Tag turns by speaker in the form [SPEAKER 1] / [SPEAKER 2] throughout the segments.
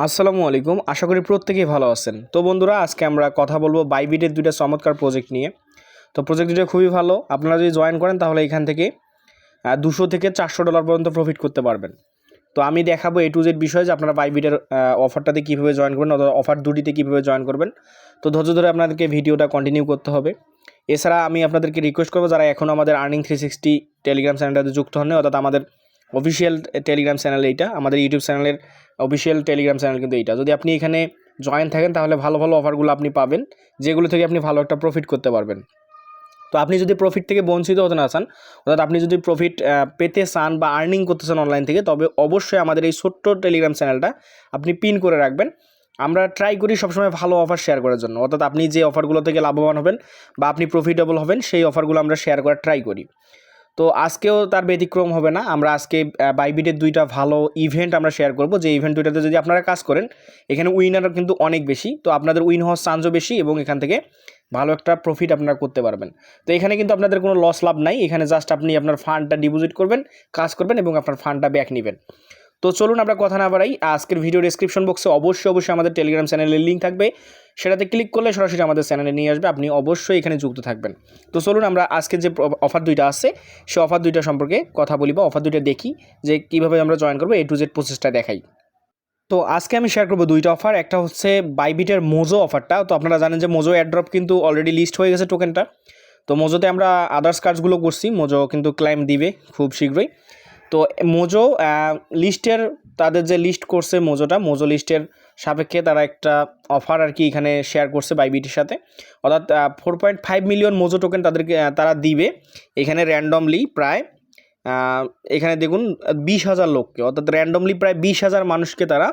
[SPEAKER 1] আসসালামু আলাইকুম। আশা করি প্রত্যেকেই ভালো আছেন। তো বন্ধুরা, আজকে আমরা কথা বলবো বাইবিটের ২টা চমৎকার প্রজেক্ট নিয়ে। তো প্রজেক্ট দুটো খুবই ভালো। আপনারা যদি জয়েন করেন তাহলে এখান থেকে $200 থেকে $400 পর্যন্ত প্রফিট করতে পারবেন। তো আমি দেখাবো A to Z বিষয় যে আপনারা বাইবিটের অফারটাতে কীভাবে জয়েন করবেন অথবা অফার দুটিতে কীভাবে জয়েন করবেন। তো ধৈর্য ধরে আপনাদেরকে ভিডিওটা কন্টিনিউ করতে হবে। এছাড়া আমি আপনাদেরকে রিকোয়েস্ট করবো, যারা এখনও আমাদের আর্নিং 360 টেলিগ্রাম চ্যানেলটাতে যুক্ত হন, অর্থাৎ আমাদের অফিসিয়াল টেলিগ্রাম চ্যানেল এইটা, আমাদের ইউটিউব চ্যানেলের অফিসিয়াল টেলিগ্রাম চ্যানেল কিন্তু এইটা। যদি আপনি এখানে জয়েন থাকেন তাহলে ভালো ভালো অফারগুলো আপনি পাবেন, যেগুলো থেকে আপনি ভালো একটা প্রফিট করতে পারবেন। তো আপনি যদি প্রফিট থেকে বঞ্চিত হতে না চান, অর্থাৎ আপনি যদি প্রফিট পেতে চান বা আর্নিং করতে চান অনলাইন থেকে, তবে অবশ্যই আমাদের এই ছোট্ট টেলিগ্রাম চ্যানেলটা আপনি পিন করে রাখবেন। আমরা ট্রাই করি সবসময় ভালো অফার শেয়ার করার জন্য, অর্থাৎ আপনি যে অফারগুলো থেকে লাভবান হবেন বা আপনি প্রফিটেবল হবেন সেই অফারগুলো আমরা শেয়ার করার ট্রাই করি। তো আজকেও তার ব্যতিক্রম হবে না। আমরা আজকে বাইবিটের 2টা ভালো ইভেন্ট আমরা শেয়ার করব, যে ইভেন্ট 2টাতে যদি আপনারা কাজ করেন এখানে উইনারও কিন্তু অনেক বেশি। তো আপনাদের উইন হওয়ার চান্সও বেশি এবং এখান থেকে ভালো একটা প্রফিট আপনারা করতে পারবেন। তো এখানে কিন্তু আপনাদের কোনো লস লাভ নাই। এখানে জাস্ট আপনি আপনার ফান্ডটা ডিপোজিট করবেন, কাজ করবেন এবং আপনার ফান্ডটা ব্যাক নেবেন। তো চলুন আমরা কথা না বাড়াই, আজকের ভিডিও ডেসক্রিপশন বক্সে অবশ্যই আমাদের টেলিগ্রাম চ্যানেলের লিঙ্ক থাকবে, সেটাতে ক্লিক করলে সরাসরি আমাদের চ্যানেলে নিয়ে আসবে। আপনি অবশ্যই এখানে যুক্ত থাকবেন। তো চলুন আমরা আজকে যে অফার 2টা আছে সেই অফার 2টা সম্পর্কে কথা বলি বা অফার 2টা দেখি যে কীভাবে আমরা জয়েন করবো, A to Z প্রসেসটা দেখাই। তো আজকে আমি শেয়ার করবো 2টা অফার। একটা হচ্ছে বাইবিটের মোজো অফারটা। তো আপনারা জানেন যে মোজো এয়ারড্রপ কিন্তু অলরেডি লিস্ট হয়ে গেছে টোকেনটা। তো মোজোতে আমরা আদার্স কাজগুলো করছি, মোজো কিন্তু ক্লাইম দিবে খুব শীঘ্রই। তো মোজো লিস্টের তাদের যে লিস্ট করছে মোজো লিস্টের সাপেক্ষে তারা একটা অফার আর কি এখানে শেয়ার করছে বাইবিটের সাথে, অর্থাৎ 4.5 মিলিয়ন মোজো টোকেন তাদেরকে তারা দিবে এখানে র্যান্ডমলি। প্রায় এখানে দেখুন 20,000 লোককে, অর্থাৎ র্যান্ডমলি প্রায় 20,000 মানুষকে তারা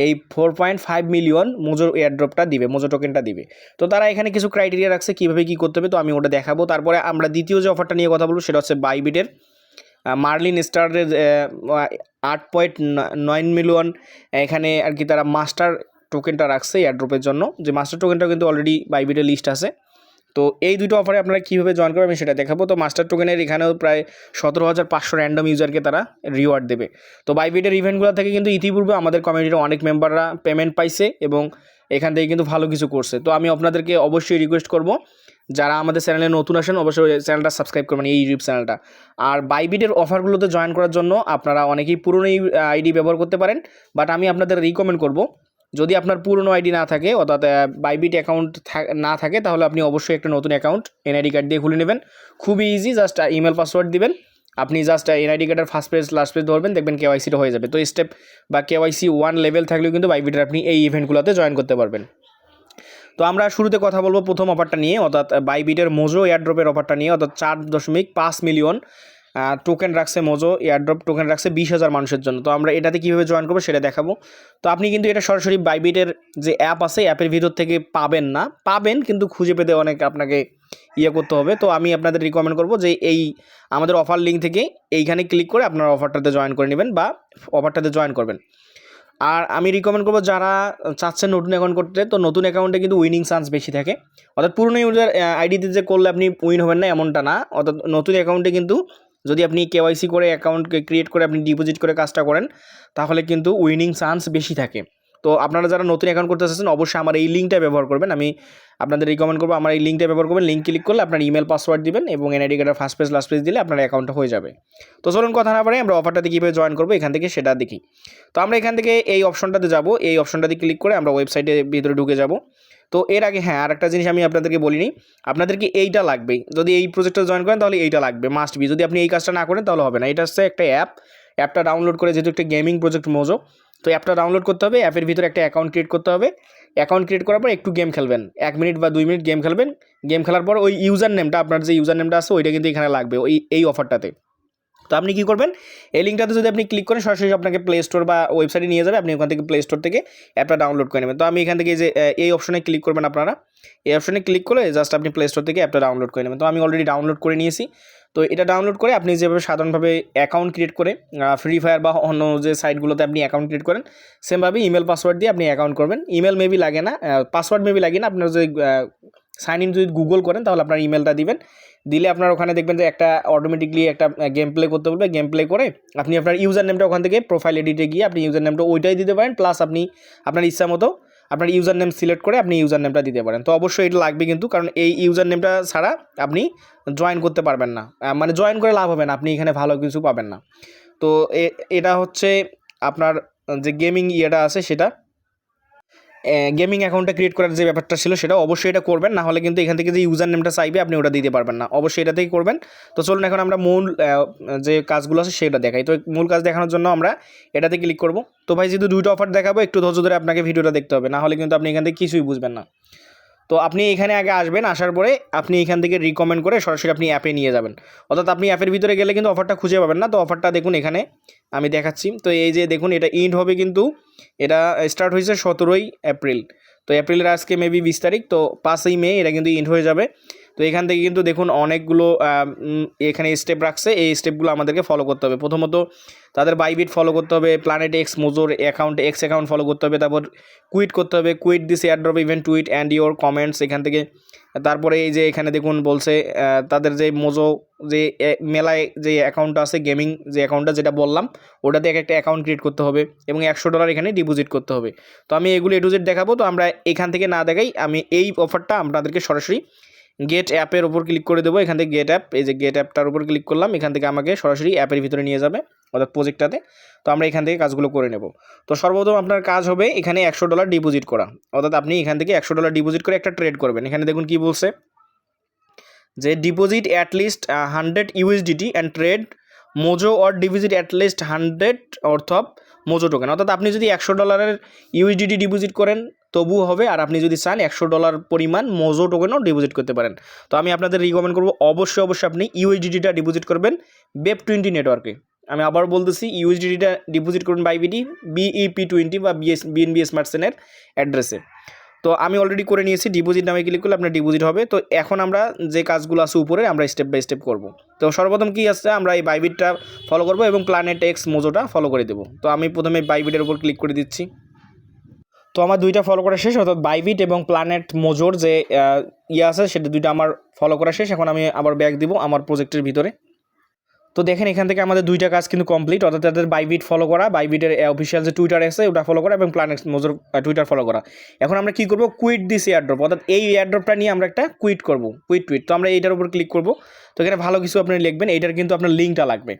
[SPEAKER 1] এই 4.5 মিলিয়ন মোজো এয়ারড্রপটা দিবে, মোজো টোকেনটা দিবে। তো তারা এখানে কিছু ক্রাইটেরিয়া রাখছে কীভাবে কী করতে হবে, তো আমি ওটা দেখাবো। তারপরে আমরা দ্বিতীয় যে অফারটা নিয়ে কথা বলবো সেটা হচ্ছে বাইবিটের মার্লিন স্টারের 8.9 মিলিয়ন এখানে আর কি তারা মাস্টার টোকেনটা রাখছে এয়ারড্রপের জন্য, যে মাস্টার টোকেনটা কিন্তু অলরেডি বাইবিটের লিস্ট আছে। তো এই 2টো অফারে আপনারা কীভাবে জয়েন করবেন আমি সেটা দেখাবো। তো মাস্টার টোকেনের এখানেও প্রায় 17,500 র্যান্ডম ইউজারকে তারা রিওয়ার্ড দেবে। তো বাইবিটের ইভেন্টগুলো থেকে কিন্তু ইতিপূর্বে আমাদের কমিউনিটির অনেক মেম্বাররা পেমেন্ট পাইছে এবং এখান থেকে কিন্তু ভালো কিছু করছে। তো আমি আপনাদেরকে অবশ্যই রিকোয়েস্ট করব, যারা আমাদের চ্যানেলে নতুন আসেন অবশ্যই চ্যানেলটা সাবস্ক্রাইব করবেন, এই ইউটিউব চ্যানেলটা। আর বাইবিটের অফারগুলোতে জয়েন করার জন্য আপনারা অনেকেই পুরনো আইডি ব্যবহার করতে পারেন, বাট আমি আপনাদের রিকমেন্ড করব, যদি আপনার পুরনো আইডি না থাকে অর্থাৎ বাইবিট অ্যাকাউন্ট না থাকে, তাহলে আপনি অবশ্যই একটা নতুন অ্যাকাউন্ট এনআইডি কার্ড দিয়ে খুলে নেবেন। খুবই ইজি, জাস্ট ইমেল পাসওয়ার্ড দিবেন। আপনি জাস্ট এনআইডি কার্ডের ফার্স্ট পেজ লাস্ট পেজ ধরবেন, দেখবেন কেওয়াইসিটা হয়ে যাবে। তো স্টেপ বা কেওয়াইসি 1 লেভেল থাকলেও কিন্তু বাইবিটের আপনি এই ইভেন্টগুলোতে জয়েন করতে পারবেন। তো আমরা শুরুতে কথা বলবো প্রথম অফারটা নিয়ে, অর্থাৎ বাইবিটের মোজো এয়ারড্রপের অফারটা নিয়ে, অর্থাৎ 4.5 মিলিয়ন টোকেন রাখছে মোজো এয়ারড্রপ টোকেন রাখছে 20,000 মানুষের জন্য। তো আমরা এটাতে কীভাবে জয়েন করবো সেটা দেখাবো। তো আপনি কিন্তু এটা সরাসরি বাইবিটের যে অ্যাপ আছে অ্যাপের ভিতর থেকে পাবেন না, পাবেন কিন্তু খুঁজে পেতে অনেক আপনাকে করতে হবে। তো আমি আপনাদের রিকমেন্ড করবো যে এই আমাদের অফার লিঙ্ক থেকে এইখানে ক্লিক করে আপনারা অফারটাতে জয়েন করে নেবেন বা অফারটাতে জয়েন করবেন। আর আমি রিকমেন্ড করবো যারা চাচ্ছেন নতুন অ্যাকাউন্ট করতে, তো নতুন অ্যাকাউন্টে কিন্তু উইনিং চান্স বেশি থাকে, অর্থাৎ পুরনো ইউজার আইডিতে যে করলে আপনি উইন হবেন না এমনটা না। অর্থাৎ নতুন অ্যাকাউন্টে কিন্তু যদি আপনি কেওয়াইসি করে অ্যাকাউন্টকে ক্রিয়েট করে আপনি ডিপোজিট করে কাজটা করেন তাহলে কিন্তু উইনিং চান্স বেশি থাকে। তো আপনারা যারা নতুন অ্যাকাউন্ট করতে চাচ্ছেন অবশ্যই আমার এই লিঙ্কটা ব্যবহার করবেন। আমি আপনাদের রিকমেন্ড করবো আমার এই লিঙ্কটা ব্যবহার করবেন। লিঙ্ক ক্লিক করলে আপনার ইমেল পাসওয়ার্ড দিবেন এবং এনআইডি কার্ডের ফার্স্ট পেজ লাস্ট পেজ দিলে আপনার অ্যাকাউন্টটা হয়ে যাবে। তো চলুন কথা না বাড়াই, আমরা অফারটাতে কীভাবে জয়েন করবো এখান থেকে সেটা দেখি। তো আমরা এখান থেকে এই অপশনটাতে যাব, এই অপশনটাতে ক্লিক করে আমরা ওয়েবসাইটের ভিতরে ঢুকে যাব। তো এর আগে হ্যাঁ আরেকটা জিনিস আমি আপনাদেরকে বলিনি, আপনাদেরকে এইটা লাগবে, যদি এই প্রজেক্টটা জয়েন করেন তাহলে এইটা লাগবে, মাস্ট বি। যদি আপনি এই কাজটা না করেন তাহলে হবে না। এটা হচ্ছে একটা অ্যাপটা ডাউনলোড করে, যেহেতু একটা গেমিং প্রজেক্ট মোজো, তো অ্যাপটা ডাউনলোড করতে হবে, অ্যাপের ভিতরে একটা অ্যাকাউন্ট ক্রিয়েট করতে হবে। অ্যাকাউন্ট ক্রিয়েট করার পর একটু গেম খেলবেন, 1 মিনিট বা 2 মিনিট গেম খেলবেন। গেম খেলার পর ওই ইউজার নেমটা, আপনার যে ইউজার নেমটা আছে ওইটা কিন্তু এখানে লাগবে এই অফারটাতে। তো আপনি কী করবেন, এই লিঙ্কটাতে যদি আপনি ক্লিক করেন সরাসরি আপনাকে প্লে স্টোর বা ওয়েবসাইটে নিয়ে যাবে, আপনি ওখান থেকে প্লে স্টোর থেকে অ্যাপটা ডাউনলোড করে নেবেন। তো আমি এখান থেকে যে এই অপশনে ক্লিক করবেন, আপনারা এই অপশনে ক্লিক করে জাস্ট আপনি প্লে স্টোর থেকে অ্যাপটা ডাউনলোড করে নেবেন। তো আমি অলরেডি ডাউনলোড করে নিয়েছি। তো এটা ডাউনলোড করে আপনি যেভাবে সাধারণভাবে অ্যাকাউন্ট ক্রিয়েট করে ফ্রি ফায়ার বা অন্য যে সাইটগুলোতে আপনি অ্যাকাউন্ট ক্রিয়েট করেন সেমভাবে ইমেল পাসওয়ার্ড দিয়ে আপনি অ্যাকাউন্ট করবেন। ইমেল মেবি লাগে না, পাসওয়ার্ড মেবি লাগে না, আপনার যে সাইন ইন যদি গুগল করেন তাহলে আপনার ইমেলটা দিবেন, দিলে আপনার ওখানে দেখবেন যে একটা অটোমেটিকলি একটা গেম প্লে করতে বলবে, গেম প্লে করে আপনি আপনার ইউজার নেমটা ওখান থেকে প্রোফাইল এডিটে গিয়ে আপনি ইউজার নেমটা ওইটাই দিতে পারেন, প্লাস আপনি আপনার ইচ্ছা মতো আপনার ইউজার নেম সিলেক্ট করে আপনি ইউজার নেমটা দিতে পারেন। তো অবশ্যই এটা লাগবে কিন্তু, কারণ এই ইউজার নেমটা ছাড়া আপনি জয়েন করতে পারবেন না, মানে জয়েন করে লাভ হবে না, আপনি এখানে ভালো কিছু পাবেন না। তো এটা হচ্ছে আপনার যে গেমিং ইয়েটা আছে সেটা, গেমিং অ্যাকাউন্টটা ক্রিয়েট করার যে ব্যাপারটা ছিল সেটা অবশ্যই এটা করবেন, না হলে কিন্তু এখান থেকে যে ইউজার নেমটা চাইবে আপনি ওটা দিতে পারবেন না, অবশ্যই এটাতেই করবেন। তো চলুন এখন আমরা মূল যে কাজগুলো আছে সেটা দেখাই। তো মূল কাজ দেখানোর জন্য আমরা এটাতে ক্লিক করব। তো ভাই যেহেতু দুইটা অফার দেখাবো, একটু ধৈর্য ধরে আপনাকে ভিডিওটা দেখতে হবে, না হলে কিন্তু আপনি এখান থেকে কিছুই বুঝবেন না। তো আপনি এখানে আগে আসবেন, আসার পরে আপনি এখান থেকে রিকমেন্ড করে সরাসরি আপনি অ্যাপে নিয়ে যাবেন, অর্থাৎ আপনি অ্যাপের ভিতরে গেলে কিন্তু অফারটা খুঁজে পাবেন না। তো অফারটা দেখুন এখানে আমি দেখাচ্ছি। তো এই যে দেখুন এটা ইন্ড হবে, কিন্তু এটা স্টার্ট হয়েছে 17ই এপ্রিল, তো এপ্রিলের আজকে মেবি 20 তারিখ, তো 5ই মে এটা কিন্তু ইন্ড হয়ে যাবে। তো এখান থেকে কিন্তু দেখুন অনেকগুলো এখানে স্টেপ রাখছে, এই স্টেপগুলো আমাদেরকে ফলো করতে হবে। প্রথমত তাদের বাইবিট ফলো করতে হবে, প্ল্যানেট এক্স মোজোর অ্যাকাউন্ট এক্স অ্যাকাউন্ট ফলো করতে হবে, তারপর কুইট করতে হবে, quote this airdrop event tweet and your comments এখান থেকে। তারপরে এই যে এখানে দেখুন বলছে তাদের যে মোজো যে মেলায় যে অ্যাকাউন্টটা আছে, গেমিং যে অ্যাকাউন্টটা যেটা বললাম, ওটাতে একটা অ্যাকাউন্ট ক্রিয়েট করতে হবে এবং $100 এখানে ডিপোজিট করতে হবে। তো আমি এগুলো A to Z দেখাবো, তো আমরা এখান থেকে না দেখাই, আমি এই অফারটা আপনাদেরকে সরাসরি গেট অ্যাপের উপর ক্লিক করে দেবো। এখান থেকে গেট অ্যাপ, এই যে গেট অ্যাপটার উপর ক্লিক করলাম, এখান থেকে আমাকে সরাসরি অ্যাপের ভিতরে নিয়ে যাবে, অর্থাৎ প্রজেক্টটাতে। তো আমরা এখান থেকে কাজগুলো করে নেব। তো সর্বপ্রথম আপনার কাজ হবে এখানে $100 ডিপোজিট করা, অর্থাৎ আপনি এখান থেকে $100 ডিপোজিট করে একটা ট্রেড করবেন। এখানে দেখুন কি বলছে যে deposit at least 100 USDT and trade Mojo or deposit at least 100 অর্থ অফ মোজো টোকেন, অর্থাৎ আপনি যদি $100 USDT ডিপোজিট করেন তবুও হবে, আর আপনি যদি চান $100 পরিমাণ মোজো টোকেনও ডিপোজিট করতে পারেন। তো আমি আপনাদের রিকমেন্ড করবো অবশ্যই আপনি ইউএসডিটিটা ডিপোজিট করবেন BEP20 নেটওয়ার্কে। আমি আবার বলতেছি, ইউএসডিটিটা ডিপোজিট করুন বাইবিটি BEP20 বা BNB স্মার্ট চেনের অ্যাড্রেসে। তো আমি অলরেডি করে নিয়েছি, ডিপোজিট নামে ক্লিক করলে আপনার ডিপোজিট হবে। তো এখন আমরা যে কাজগুলো আছে উপরে আমরা স্টেপ বাই স্টেপ করব। তো সর্বপ্রথম কী আসছে, আমরা এই বাইবিটটা ফলো করব এবং প্ল্যানেট এক্স মোজোটা ফলো করে দেবো। তো আমি প্রথমে বাইবিটের উপর ক্লিক করে দিচ্ছি। তো আমার দুইটা ফলো করা শেষ, অর্থাৎ বাইবিট এবং প্ল্যানেট মোজোর যে ইয়ে আছে সেটা দুইটা আমার ফলো করা শেষ। এখন আমি আবার ব্যাক দিব আমার প্রজেক্টের ভিতরে। তো দেখেন এখান থেকে আমাদের দুইটা কাজ কিন্তু কমপ্লিট, অর্থাৎ তাদের বাইবিট ফলো করা, বাইবিটের অফিসিয়াল যে টুইটার আছে ওটা ফলো করা এবং প্ল্যানেট মোজোর টুইটার ফলো করা। এখন আমরা কী করবো, কুইট দিস এয়ারড্রপ, অর্থাৎ এই এয়ারড্রপটা নিয়ে আমরা একটা কুইট করবো, কুইট টুইট। তো আমরা এইটার উপর ক্লিক করবো। তো এখানে ভালো কিছু আপনি লিখবেন, এইটার কিন্তু আপনার লিঙ্কটা লাগবে।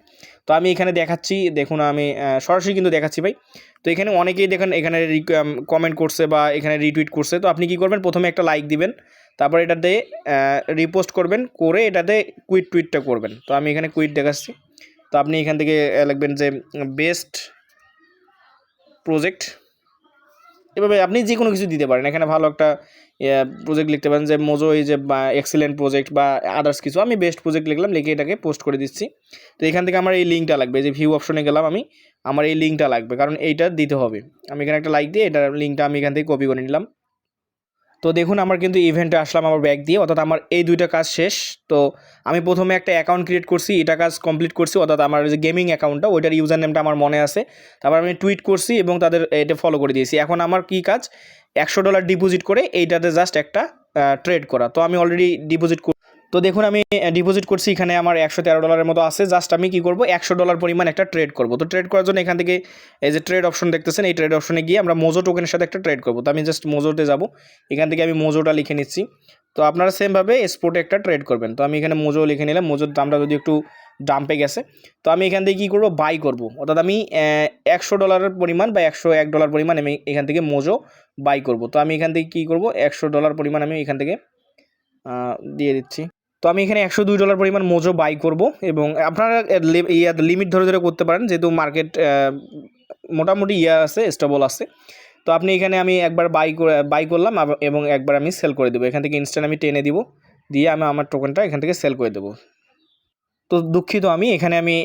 [SPEAKER 1] তো আমি এখানে দেখাচ্ছি, দেখুন আমি সরাসরি কিন্তু দেখাচ্ছি ভাই। তো এখানে অনেকেই দেখেন এখানে কমেন্ট করছে বা এখানে রিটুইট করছে। তো আপনি কী করবেন, প্রথমে একটা লাইক দিবেন, তারপর এটাতে রিপোস্ট করবেন, করে এটাতে কুইট টুইটটা করবেন। তো আমি এখানে কুইট দেখাচ্ছি। তো আপনি এখান থেকে লিখবেন যে বেস্ট প্রজেক্ট, এভাবে আপনি যে কোনো কিছু দিতে পারেন। এখানে ভালো একটা প্রজেক্ট লিখতে পারেন যে মোজো এই যে এক্সিলেন্ট প্রজেক্ট বা আদার্স কিছু, আমি বেস্ট প্রজেক্ট লিখলাম, লিখে এটাকে পোস্ট করে দিচ্ছি। তো এখান থেকে আমার এই লিঙ্কটা লাগবে, যে ভিউ অপশনে গেলাম আমি, আমার এই লিঙ্কটা লাগবে, কারণ এইটা দিতে হবে। আমি এখানে একটা লাইক দিয়ে এটার লিঙ্কটা আমি এখান থেকে কপি করে নিলাম। তো দেখুন আমার কিন্তু ইভেন্টে আসলাম আমার ব্যাক দিয়ে, অর্থাৎ আমার এই দুইটা কাজ শেষ। তো আমি প্রথমে একটা অ্যাকাউন্ট ক্রিয়েট করছি, এটা কাজ কমপ্লিট করছি, অর্থাৎ আমার যে গেমিং অ্যাকাউন্টটা ওইটার ইউজার নেমটা আমার মনে আছে। তারপর আমি টুইট করছি এবং তাদের এটা ফলো করে দিয়েছি। এখন আমার কী কাজ, $100 ডিপোজিট করে এইটাতে জাস্ট একটা ট্রেড করা। তো আমি অলরেডি ডিপোজিট। তো দেখুন আমি ডিপোজিট করছি, এখানে আমার $113 মতো আছে। জাস্ট আমি কী করবো, $100 পরিমাণ একটা ট্রেড করব। তো ট্রেড করার জন্য এখান থেকে এই যে ট্রেড অপশন দেখতেছেন, এই ট্রেড অপশনে গিয়ে আমরা মোজো টোকেনের সাথে একটা ট্রেড করব। তো আমি জাস্ট মোজোতে যাব, এখান থেকে আমি মোজোটা লিখে নিচ্ছি। তো আপনারা সেমভাবে স্পোর্টে একটা ট্রেড করবেন। তো আমি এখানে মোজো লিখে নিলাম, মোজোর দামটা যদি একটু ডাম্পে গেছে। তো আমি এখান থেকে কী করবো, বাই করব, অর্থাৎ আমি $100 পরিমাণ বা $101 পরিমাণ আমি এখান থেকে মোজো বাই করব। তো আমি এখান থেকে কী করব, $100 পরিমাণ আমি এখান থেকে দিয়ে দিচ্ছি। তো আমি এখানে $102 পরিমাণ মোজো বাই করব, এবং আপনারা লিমিট ধরে ধরে করতে পারেন, যেহেতু মার্কেট মোটামুটি আছে, স্টেবল আছে। তো আপনি এখানে আমি একবার বাই করলাম এবং একবার আমি সেল করে দেবো। এখান থেকে ইনস্ট্যান্ট আমি টেনে দিব, দিয়ে আমি আমার টোকেনটা এখান থেকে সেল করে দেবো। তো দুঃখিত, আমি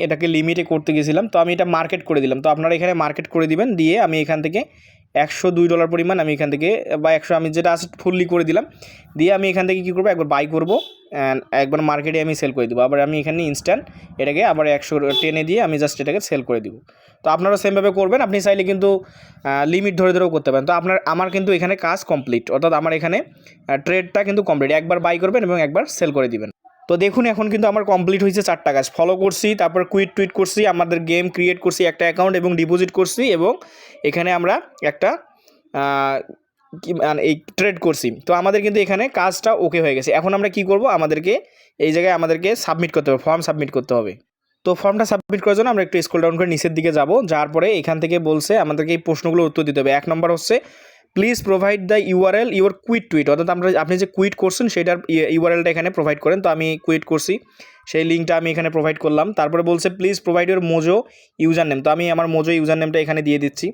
[SPEAKER 1] এটাকে লিমিটে করতে গেছিলাম, তো আমি এটা মার্কেট করে দিলাম। তো আপনারা এখানে মার্কেট করে দিবেন, দিয়ে আমি এখান থেকে $102 পরিমাণ আমি এখান থেকে বা 100 আমি যেটা আছে ফুললি করে দিলাম, দিয়ে আমি এখান থেকে কী করবো, একবার বাই করবো অ্যান্ড একবার মার্কেটে আমি সেল করে দেবো। আবার আমি এখানে ইনস্ট্যান্ট এটাকে আবার 110 দিয়ে আমি জাস্ট এটাকে সেল করে দিব। তো আপনারা সেমভাবে করবেন, আপনি চাইলে কিন্তু লিমিট ধরে ধরেও করতে পারেন। তো আমার কিন্তু এখানে কাজ কমপ্লিট, অর্থাৎ আমার এখানে ট্রেডটা কিন্তু কমপ্লিট, একবার বাই করবেন এবং একবার সেল করে দিবেন। তো দেখুন এখন কিন্তু আমার কমপ্লিট হয়েছে 4টা কাজ। ফলো করছি, তারপর টুইট করছি, আমাদের গেম ক্রিয়েট করছি একটা অ্যাকাউন্ট এবং ডিপোজিট করছি, এবং এখানে আমরা একটা এই ট্রেড করছি। তো আমাদের কিন্তু এখানে কাজটা ওকে হয়ে গেছে। এখন আমরা কি করব, আমাদেরকে এই জায়গায় আমাদেরকে সাবমিট করতে হবে, ফর্ম সাবমিট করতে হবে। তো ফর্মটা সাবমিট করার জন্য আমরা একটু স্ক্রল ডাউন করে নিচের দিকে যাব, যাওয়ার পরে এখান থেকে বলছে আমাদেরকে এই প্রশ্নগুলোর উত্তর দিতে হবে। 1 নম্বর হচ্ছে please provide the URL your tweet, অর্থাৎ আপনি যে কুইট করছেন সেটার ইউআরএলটা এখানে প্রোভাইড করেন। তো আমি কুইট করছি, সেই লিঙ্কটা আমি এখানে প্রোভাইড করলাম। তারপরে বলছে please provide your Mojo user name, তো আমি আমার মোজো ইউজার নেমটা এখানে দিয়ে দিচ্ছি।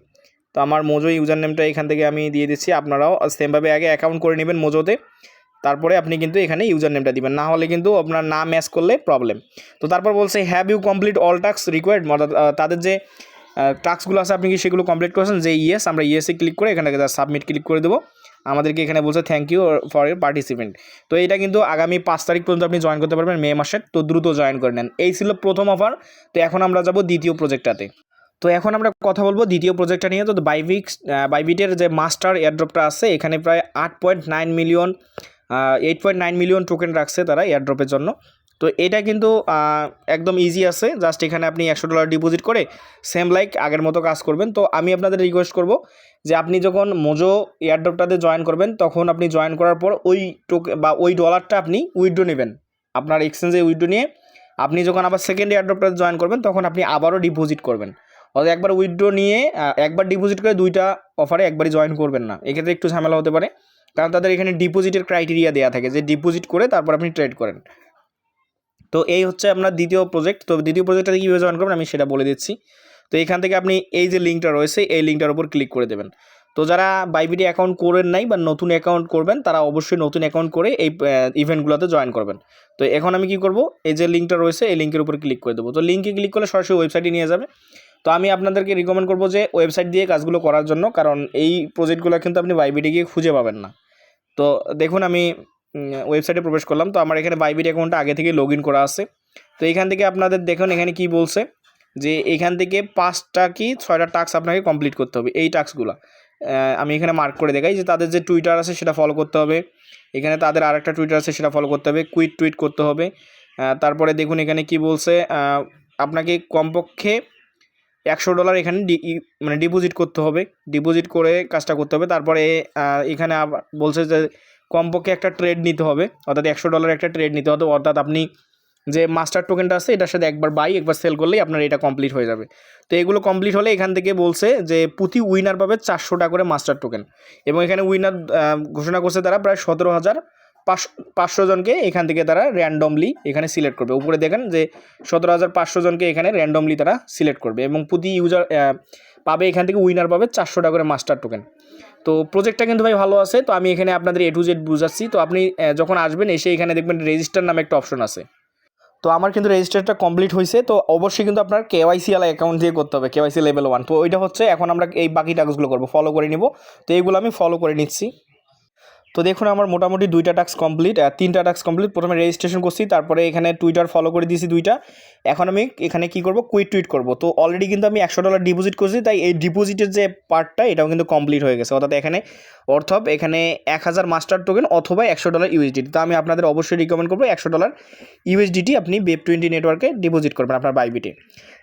[SPEAKER 1] তো আমার মোজো ইউজার নেমটা এখান থেকে আমি দিয়ে দিচ্ছি। আপনারাও সেমভাবে আগে অ্যাকাউন্ট করে নেবেন মোজোতে, তারপরে আপনি কিন্তু এখানে ইউজার নেমটা দিবেন, না হলে কিন্তু আপনার না ম্যাচ করলে প্রবলেম। তো তারপর বলছে have you complete all task required, অর্থাৎ তাদের যে টাস্কগুলো আছে আপনি কি সেগুলো কমপ্লিট করেছেন, যে ইয়েস, আমরা ইয়েসে ক্লিক করে এখানে সাবমিট ক্লিক করে দেবো। আমাদেরকে এখানে বলছে thank you for your participant. তো এটা কিন্তু আগামী 5 তারিখ পর্যন্ত আপনি জয়েন করতে পারবেন মে মাসের, তো দ্রুত জয়েন করে নেন। এই ছিল প্রথম অফার। তো এখন আমরা যাব দ্বিতীয় প্রজেক্টটাতে। তো এখন আমরা কথা বলবো দ্বিতীয় প্রজেক্টটা নিয়ে। তো বাইবিটের যে মাস্টার এয়ারড্রপটা আছে, এখানে প্রায় 8.9 মিলিয়ন টোকেন রাখছে তারা এয়ারড্রপের জন্য। তো এটা কিন্তু একদম ইজি আছে, জাস্ট এখানে আপনি $100 ডিপোজিট করে সেম লাইক আগের মতো কাজ করবেন। তো আমি আপনাদের রিকোয়েস্ট করব যে আপনি যখন মোজো এয়ারড্রপটাতে জয়েন করবেন, তখন আপনি জয়েন করার পর ওই ওই ডলারটা আপনি উইথড্র নেবেন, আপনার এক্সচেঞ্জে উইথড্র নিয়ে আপনি যখন আবার সেকেন্ড এয়ারড্রপটাতে জয়েন করবেন, তখন আপনি আবারও ডিপোজিট করবেন। অর্থাৎ একবার উইথড্র নিয়ে একবার ডিপোজিট করে দুইটা অফারে একবারই জয়েন করবেন না, এক্ষেত্রে একটু ঝামেলা হতে পারে, কারণ তাদের এখানে ডিপোজিটের ক্রাইটেরিয়া দেওয়া থাকে যে ডিপোজিট করে তারপর আপনি ট্রেড করেন। তো এই হচ্ছে আপনার দ্বিতীয় প্রজেক্ট। তো দ্বিতীয় প্রজেক্টটাতে কীভাবে জয়েন করবেন আমি সেটা বলে দিচ্ছি। তো এখান থেকে আপনি এই যে লিঙ্কটা রয়েছে, এই লিঙ্কটার উপর ক্লিক করে দেবেন। তো যারা বাইবিটি অ্যাকাউন্ট করেন নাই বা নতুন অ্যাকাউন্ট করবেন, তারা অবশ্যই নতুন অ্যাকাউন্ট করে এই ইভেন্টগুলোতে জয়েন করবেন। তো এখন আমি কি করব, এই যে লিঙ্কটা রয়েছে এই লিঙ্কের উপর ক্লিক করে দেবো। তো লিঙ্কে ক্লিক করলে সরাসরি ওয়েবসাইটে নিয়ে যাবে। তো আমি আপনাদেরকে রিকমেন্ড করবো যে ওয়েবসাইট দিয়ে কাজগুলো করার জন্য, কারণ এই প্রজেক্টগুলো কিন্তু আপনি বাইবিটে গিয়ে খুঁজে পাবেন না। তো দেখুন আমি ওয়েবসাইটে প্রবেশ করলাম। তো আমার এখানে বাইবিট অ্যাকাউন্টটা আগে থেকে লগ ইন করা আছে। তো এখান থেকে আপনাদের দেখুন এখানে কি বলছে যে এখান থেকে 5টা কি 6টা টাস্ক আপনাকে কমপ্লিট করতে হবে। এই টাস্কগুলো আমি এখানে মার্ক করে দেখাই যে তাদের যে টুইটার আছে সেটা ফলো করতে হবে, এখানে তাদের আরেকটা টুইটার আছে সেটা ফলো করতে হবে, টুইট করতে হবে। তারপরে দেখুন এখানে কি বলছে, আপনাকে কমপক্ষে $100 এখানে মানে ডিপোজিট করতে হবে, ডিপোজিট করে কাজটা করতে হবে। তারপরে এখানে আবার বলছে যে কমপক্ষে একটা ট্রেড নিতে হবে, অর্থাৎ $100 একটা ট্রেড নিতে হবে, অর্থাৎ আপনি যে মাস্টার টোকেনটা আছে এটার সাথে একবার বাই একবার সেল করলেই আপনার এটা কমপ্লিট হয়ে যাবে। তো এগুলো কমপ্লিট হলে এখান থেকে বলছে যে প্রতি উইনার পাবে 400টা করে মাস্টার টোকেন, এবং এখানে উইনার ঘোষণা করছে তারা প্রায় 17,500 জনকে এখান থেকে তারা র্যান্ডমলি এখানে সিলেক্ট করবে। উপরে দেখেন যে 17,500 জনকে এখানে র্যান্ডমলি তারা সিলেক্ট করবে, এবং প্রতি ইউজার পাবে এখান থেকে উইনার পাবে 400টা করে মাস্টার টোকেন। তো প্রজেক্টটা কিন্তু ভাই ভালো আছে। তো আমি এখানে আপনাদের A to Z বুঝাচ্ছি। তো আপনি যখন আসবেন এসে এখানে দেখবেন রেজিস্টার নামে একটা অপশন আছে। তো আমার কিন্তু রেজিস্টারটা কমপ্লিট হয়েছে। তো অবশ্যই কিন্তু আপনার কেওয়াইসি ওয়ালা অ্যাকাউন্ট দিয়ে করতে হবে, কেওয়াইসি লেভেল 1। তো ওইটা হচ্ছে এখন আমরা এই বাকি টাস্কগুলো করবো, ফলো করে নিব। তো এইগুলো আমি ফলো করে নিচ্ছি। তো দেখুন আমার মোটামুটি 2টা টাস্ক কমপ্লিট, 3টা টাস্ক কমপ্লিট। প্রথমে রেজিস্ট্রেশন করছি, তারপরে এখানে টুইটার ফলো করে দিয়েছি 2টা। এখন আমি এখানে কি করব, টুইট করব। তো অলরেডি কিন্তু আমি $100 ডিপোজিট করছি, তাই এই ডিপোজিটের যে পার্টটা এটাও কিন্তু কমপ্লিট হয়ে গেছে, অর্থাৎ এখানে এখানে 1000 মাস্টার টোকেন অথবা $100 ইউএসডিটি। তো আমি আপনাদের অবশ্যই রিকমেন্ড করবো $100 ইউএসডিটি আপনি Web20 নেটওয়ার্কে ডিপোজিট করবেন আপনার বাইবিটে।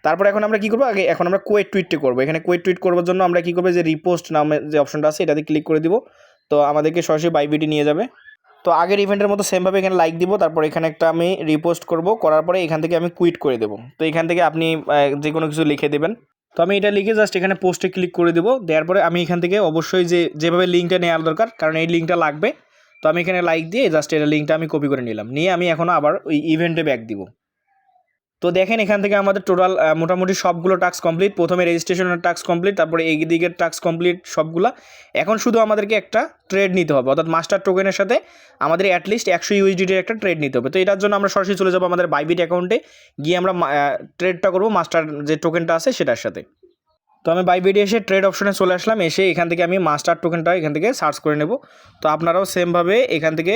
[SPEAKER 1] তারপর এখন আমরা কী করবো, এখন আমরা টুইটটি করবো। এখানে টুইট করবার জন্য আমরা কী করবো, যে রিপোস্ট নামের যে অপশনটা আছে এটাতে ক্লিক করে দিব। তো আমাদেরকে সরাসরি বাইবিটি নিয়ে যাবে। তো আগের ইভেন্টের মতো সেমভাবে এখানে লাইক দিব, তারপর এখানে একটা আমি রিপোস্ট করব, করার পরে এখান থেকে আমি কুইট করে দেবো। তো এখান থেকে আপনি যে কোনো কিছু লিখে দেবেন। তো আমি এটা লিখে জাস্ট এখানে পোস্টে ক্লিক করে দেবো। দেওয়ার পরে আমি এখান থেকে অবশ্যই যেভাবে লিঙ্কটা নেওয়ার দরকার, কারণ এই লিঙ্কটা লাগবে। তো আমি এখানে লাইক দিয়ে জাস্ট এটা লিঙ্কটা আমি কপি করে নিলাম, নিয়ে আমি এখনও আবার ওই ইভেন্টে ব্যাক দিব। তো দেখেন এখান থেকে আমাদের টোটাল মোটামুটি সবগুলো টাস্ক কমপ্লিট। প্রথমে রেজিস্ট্রেশনের টাস্ক কমপ্লিট, তারপরে এই দিকের টাস্ক কমপ্লিট সবগুলো। এখন শুধু আমাদেরকে একটা ট্রেড নিতে হবে, অর্থাৎ মাস্টার টোকেনের সাথে আমাদের অ্যাটলিস্ট 100 ইউএসডিটির একটা ট্রেড নিতে হবে। তো এটার জন্য আমরা সরাসরি চলে যাবো আমাদের বাইবিট অ্যাকাউন্টে, গিয়ে আমরা ট্রেডটা করবো মাস্টার যে টোকেনটা আছে সেটার সাথে। তো আমি বাইবিডি এসে ট্রেড অপশনে চলে আসলাম, এসে এখান থেকে আমি মাস্টার টোকেনটা এখান থেকে সার্চ করে নেব। তো আপনারাও সেমভাবে এখান থেকে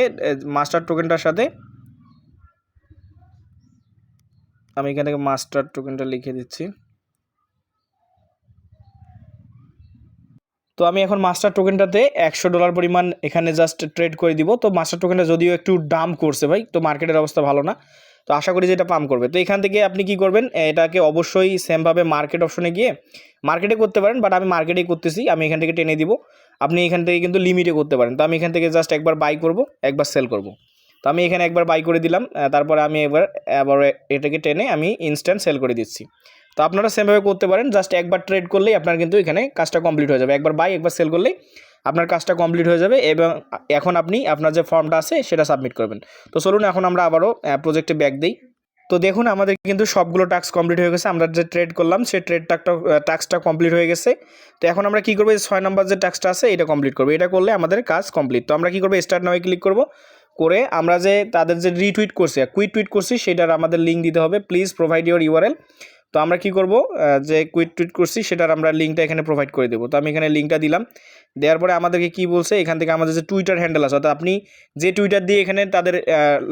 [SPEAKER 1] মাস্টার টোকেনটার সাথে আমি এখান থেকে মাস্টার টোকেনটা লিখে দিচ্ছি। তো আমি এখন মাস্টার টোকেনটাতে $100 পরিমাণ এখানে জাস্ট ট্রেড করে দিব। তো মাস্টার টোকেনটা যদিও একটু ডাম্প করছে ভাই, তো মার্কেটের অবস্থা ভালো না, তো আশা করি যে এটা পাম্প করবে। তো এখান থেকে আপনি কি করবেন, এটাকে অবশ্যই সেমভাবে মার্কেট অপশনে গিয়ে মার্কেটে করতে পারেন, বাট আমি মার্কেটেই করতেছি, আমি এখান থেকে টেনে দিব। আপনি এখান থেকে কিন্তু লিমিটে করতে পারেন। তো আমি এখান থেকে জাস্ট একবার বাই করব, একবার সেল করব। তো আমি এখানে একবার বাই করে দিলাম, তারপরে আমি আবার এটাকে টেনে আমি ইনস্ট্যান্ট সেল করে দিচ্ছি। তো আপনারা সেমভাবে করতে পারেন, জাস্ট একবার ট্রেড করলেই আপনার কিন্তু এখানে কাজটা কমপ্লিট হয়ে যাবে। একবার বাই একবার সেল করলেই আপনার কাজটা কমপ্লিট হয়ে যাবে, এবং এখন আপনি আপনার যে ফর্মটা আছে সেটা সাবমিট করবেন। তো চলুন এখন আমরা আবারও প্রজেক্টে ব্যাক দিই। তো দেখুন আমাদের কিন্তু সবগুলো টাস্ক কমপ্লিট হয়ে গেছে। আমরা যে ট্রেড করলাম সেই টাস্কটা কমপ্লিট হয়ে গেছে। তো এখন আমরা কী করবো, 6 নম্বর যে টাস্কটা আছে এটা কমপ্লিট করবো। এটা করলে আমাদের কাজ কমপ্লিট। তো আমরা কী করবো, স্টার্ট নামে ক্লিক করবো, করে আমরা যে তাদের যে রিটুইট করছি কুইট টুইট করছি সেটার আমাদের লিঙ্ক দিতে হবে, প্লিজ প্রোভাইড ইউর ইউআরএল। তো আমরা কি করব, যে কুইট টুইট করছি সেটার আমরা লিঙ্কটা এখানে প্রোভাইড করে দেবো। তো আমি এখানে লিঙ্কটা দিলাম, দেওয়ার পরে আমাদেরকে কি বলছে, এখান থেকে আমাদের যে টুইটার হ্যান্ডেল আছে, অর্থাৎ আপনি যে টুইটার দিয়ে এখানে তাদের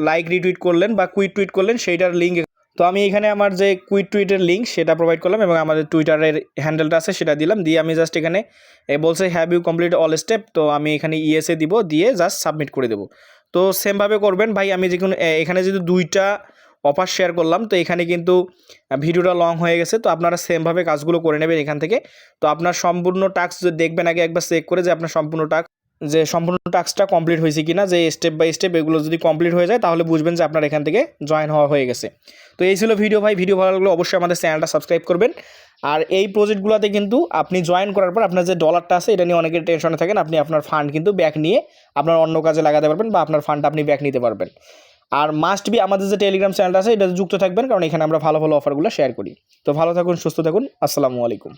[SPEAKER 1] লাইক রিটুইট করলেন বা কুইট টুইট করলেন সেইটার লিঙ্ক। তো আমি এখানে আমার যে কুইট টুইটের লিঙ্ক সেটা প্রোভাইড করলাম, এবং আমাদের টুইটারের হ্যান্ডেলটা আছে সেটা দিলাম, দিয়ে আমি জাস্ট এখানে বলছে have you complete all step. তো আমি এখানে ইএসএ দিব, দিয়ে জাস্ট সাবমিট করে দেবো। তো সেমভাবে করবেন ভাই। আমি যে কোনো এখানে যদি 2টা অফার শেয়ার করলাম, তো এখানে কিন্তু ভিডিওটা লং হয়ে গেছে। তো আপনারা সেমভাবে কাজগুলো করে নেবেন এখান থেকে। তো আপনার সম্পূর্ণ টাস্ক দেখবেন আগে একবার চেক করে, যে আপনার সম্পূর্ণ টাস্কটা কমপ্লিট হয়েছে কিনা, যে স্টেপ বাই স্টেপ এগুলো যদি কমপ্লিট হয়ে যায় তাহলে বুঝবেন যে আপনার এখান থেকে জয়েন হওয়া হয়ে গেছে। তো এই ছিল ভিডিও ভাই। ভিডিও ভালো লাগলে অবশ্যই আমাদের চ্যানেলটা সাবস্ক্রাইব করবেন। আর এই প্রজেক্টগুলোতে কিন্তু আপনি জয়েন করার পর আপনার যে ডলারটা আছে এটা নিয়ে অনেকের টেনশনে থাকেন, আপনি আপনার ফান্ড কিন্তু ব্যাক নিয়ে আপনার অন্য কাজে লাগাতে পারবেন, বা আপনার ফান্ডটা আপনি ব্যাক নিতে পারবেন। আর মাস্ট বি আমাদের যে টেলিগ্রাম চ্যানেলটা আছে এটাতে যুক্ত থাকবেন, কারণ এখানে আমরা ভালো ভালো অফারগুলো শেয়ার করি। তো ভালো থাকুন, সুস্থ থাকুন, আসসালামু আলাইকুম।